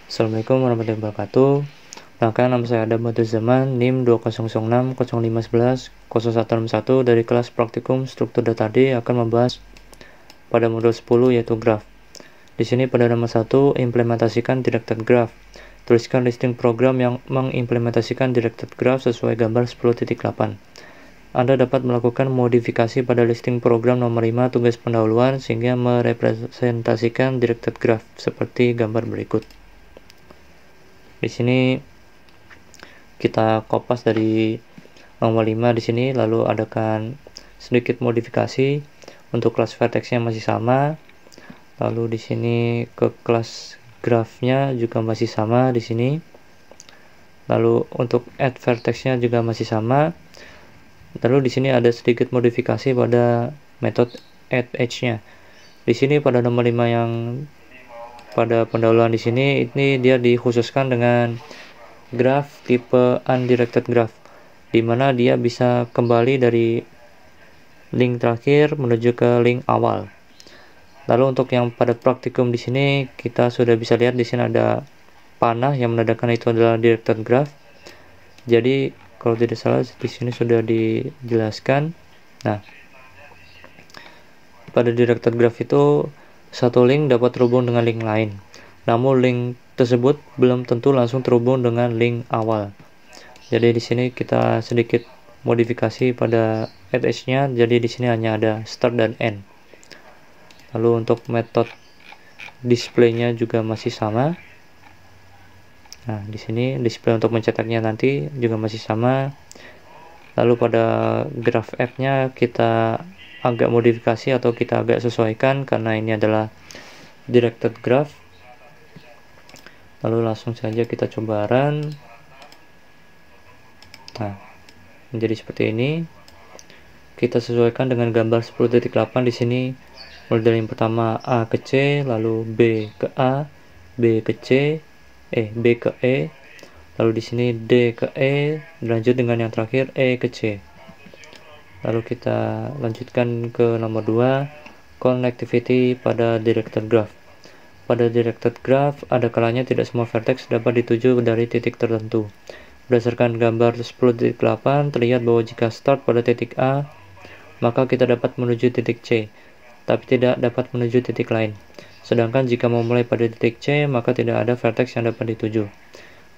Assalamualaikum warahmatullahi wabarakatuh. Perkenalkan, nama saya Adam Zaman, NIM 2006-0511-0161 dari kelas Praktikum Struktur Data D akan membahas pada modul 10 yaitu graph. Di sini pada nomor 1, implementasikan directed graph. Tuliskan listing program yang mengimplementasikan directed graph sesuai gambar 10.8. Anda dapat melakukan modifikasi pada listing program nomor 5 tugas pendahuluan sehingga merepresentasikan directed graph seperti gambar berikut. Di sini kita kopas dari nomor 5 di sini, lalu adakan sedikit modifikasi untuk kelas vertexnya masih sama. Lalu di sini ke kelas graphnya juga masih sama di sini. Lalu untuk add vertexnya juga masih sama. Lalu di sini ada sedikit modifikasi pada metode add edge-nya. Di sini pada nomor 5 yang pada pendahuluan di sini, ini dia dikhususkan dengan graph tipe undirected graph, di mana dia bisa kembali dari link terakhir menuju ke link awal. Lalu untuk yang pada praktikum di sini kita sudah bisa lihat di sini ada panah yang menandakan itu adalah directed graph. Jadi kalau tidak salah di sini sudah dijelaskan. Nah, pada directed graph itu satu link dapat terhubung dengan link lain, namun link tersebut belum tentu langsung terhubung dengan link awal. Jadi di sini kita sedikit modifikasi pada edge-nya. Jadi di sini hanya ada start dan end. Lalu untuk metode display-nya juga masih sama. Nah, di sini display untuk mencetaknya nanti juga masih sama. Lalu pada graph app-nya kita agak modifikasi atau kita agak sesuaikan karena ini adalah directed graph. Lalu langsung saja kita coba run. Nah, menjadi seperti ini. Kita sesuaikan dengan gambar 10.8 di sini. Mulai dari yang pertama A ke C, lalu B ke A, B ke C, B ke E, lalu di sini D ke E, lanjut dengan yang terakhir E ke C. Lalu kita lanjutkan ke nomor 2, connectivity pada directed graph. Pada directed graph, ada kalanya tidak semua vertex dapat dituju dari titik tertentu. Berdasarkan gambar 10.8, terlihat bahwa jika start pada titik A, maka kita dapat menuju titik C, tapi tidak dapat menuju titik lain. Sedangkan jika memulai pada titik C, maka tidak ada vertex yang dapat dituju.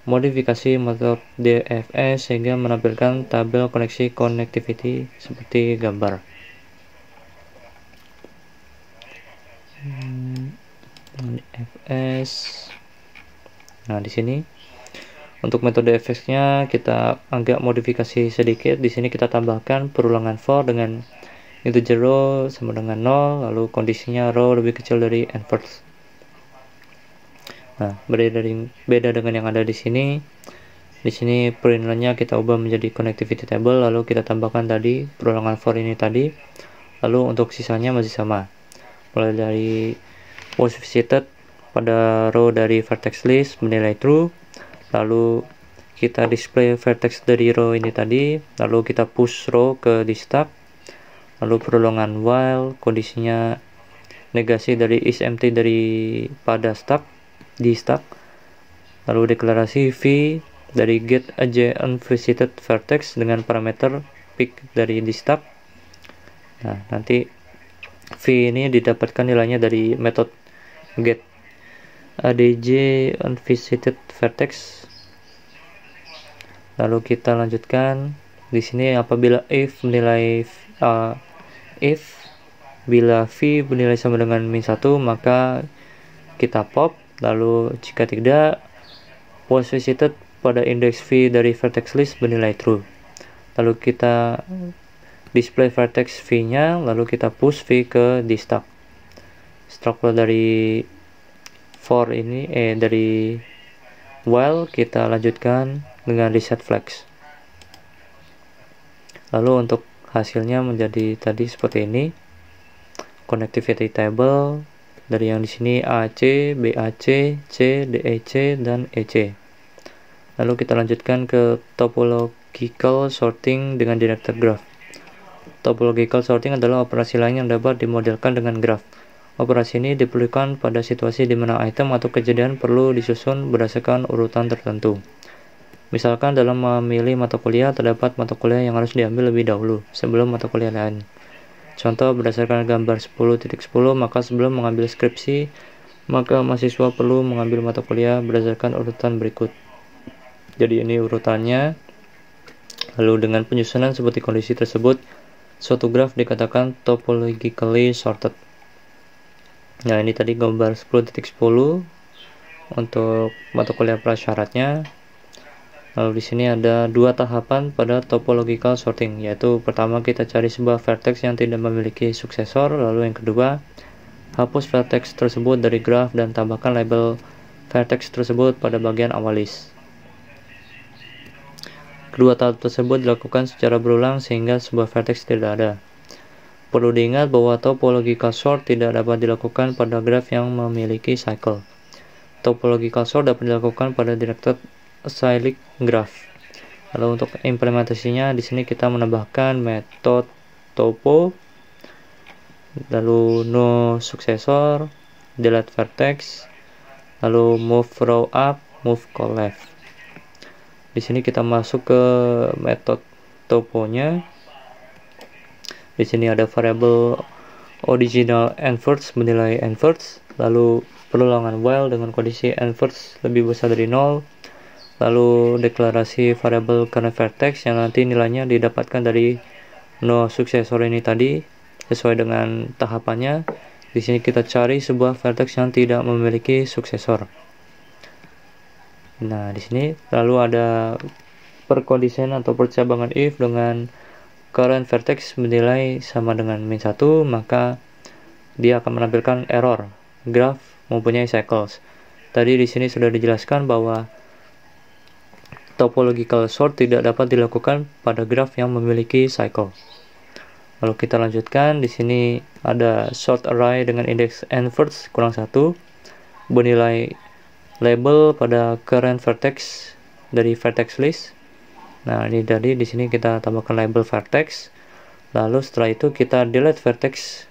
Modifikasi metode DFS sehingga menampilkan tabel koneksi connectivity seperti gambar. DFS. Nah, di sini untuk metode DFS-nya kita agak modifikasi sedikit. Di sini kita tambahkan perulangan for dengan integer row sama dengan 0, lalu kondisinya row lebih kecil dari n first. Nah, beda dengan yang ada di sini. Di sini perintilannya kita ubah menjadi connectivity table, lalu kita tambahkan tadi perulangan for ini tadi. Lalu untuk sisanya masih sama. Mulai dari was visited pada row dari vertex list menilai true. Lalu kita display vertex dari row ini tadi, lalu kita push row ke di stack. Lalu perulangan while, kondisinya negasi dari is empty dari pada stack di stack. Lalu deklarasi v dari get aja unvisited vertex dengan parameter pick dari di stack. Nah, nanti v ini didapatkan nilainya dari metode get adj unvisited vertex. Lalu kita lanjutkan di sini apabila if menilai bila v bernilai sama dengan -1, maka kita pop. Lalu jika tidak, was visited pada index v dari vertex list bernilai true. Lalu kita display vertex v nya, lalu kita push v ke di stack. Struktur dari for ini dari while kita lanjutkan dengan reset flags. Lalu untuk hasilnya menjadi tadi seperti ini. Connectivity table dari yang di sini AC, BAC, C, DEC, dan EC. Lalu kita lanjutkan ke topological sorting dengan directed graph. Topological sorting adalah operasi lain yang dapat dimodelkan dengan graph. Operasi ini diperlukan pada situasi di mana item atau kejadian perlu disusun berdasarkan urutan tertentu. Misalkan dalam memilih mata kuliah, terdapat mata kuliah yang harus diambil lebih dahulu sebelum mata kuliah lain. Contoh berdasarkan gambar 10.10, maka sebelum mengambil skripsi, maka mahasiswa perlu mengambil mata kuliah berdasarkan urutan berikut. Jadi ini urutannya. Lalu dengan penyusunan seperti kondisi tersebut, suatu graf dikatakan topologically sorted. Nah, ini tadi gambar 10.10 untuk mata kuliah prasyaratnya. Lalu di sini ada dua tahapan pada topological sorting, yaitu pertama kita cari sebuah vertex yang tidak memiliki suksesor, lalu yang kedua hapus vertex tersebut dari graf dan tambahkan label vertex tersebut pada bagian awal list. Kedua tahap tersebut dilakukan secara berulang sehingga sebuah vertex tidak ada. Perlu diingat bahwa topological sort tidak dapat dilakukan pada graf yang memiliki cycle. Topological sort dapat dilakukan pada directed acyclic graph. Lalu untuk implementasinya di sini kita menambahkan metode topo, lalu no successor, delete vertex, lalu move row up, move call left. Di sini kita masuk ke metode toponya. Di sini ada variabel original inverse menilai inverse, lalu perulangan while dengan kondisi inverse lebih besar dari 0, lalu deklarasi variabel current vertex yang nanti nilainya didapatkan dari no successor ini tadi sesuai dengan tahapannya. Di sini kita cari sebuah vertex yang tidak memiliki suksesor. Nah, di sini lalu ada perkondisian atau percabangan if dengan current vertex menilai sama dengan -1, maka dia akan menampilkan error graph mempunyai cycles. Tadi di sini sudah dijelaskan bahwa topological sort tidak dapat dilakukan pada graph yang memiliki cycle. Lalu kita lanjutkan. Di sini ada sort array dengan indeks inverse kurang 1 bernilai label pada current vertex dari vertex list. Nah, ini tadi di sini kita tambahkan label vertex. Lalu setelah itu kita delete vertex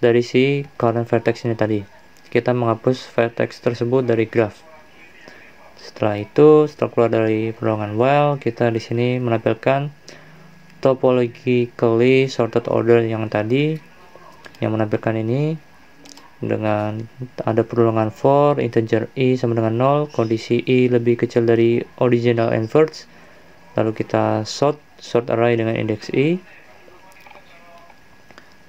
dari si current vertex ini tadi. Kita menghapus vertex tersebut dari graph. Setelah itu, setelah keluar dari perulangan while, kita di sini menampilkan topologically sorted order yang tadi, yang menampilkan ini dengan ada perulangan for integer i sama dengan 0, kondisi i lebih kecil dari original inverse, lalu kita sort array dengan indeks i,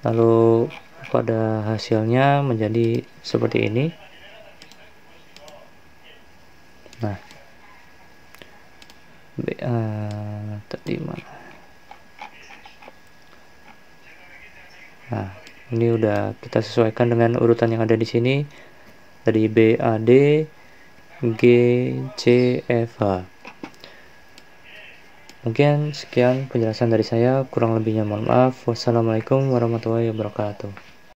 lalu pada hasilnya menjadi seperti ini. Nah, tadi mana? Nah, ini udah kita sesuaikan dengan urutan yang ada di sini dari B, A, D, G, C, F, H. Mungkin sekian penjelasan dari saya, kurang lebihnya mohon maaf. Wassalamualaikum warahmatullahi wabarakatuh.